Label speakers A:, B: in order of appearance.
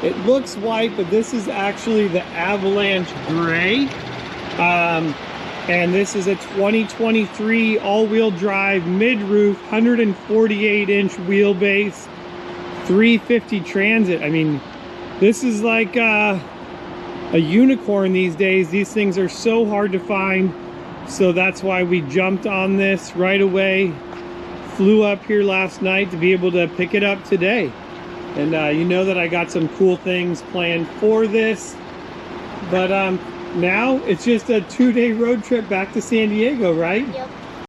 A: It looks white, but this is actually the Avalanche Gray. And this is a 2023 all-wheel drive mid-roof, 148-inch wheelbase, 350 Transit. I mean, this is like a unicorn these days. These things are so hard to find. So that's why we jumped on this right away. Flew up here last night to be able to pick it up today. And you know that I got some cool things planned for this. But now it's just a 2-day road trip back to San Diego, right?
B: Yep.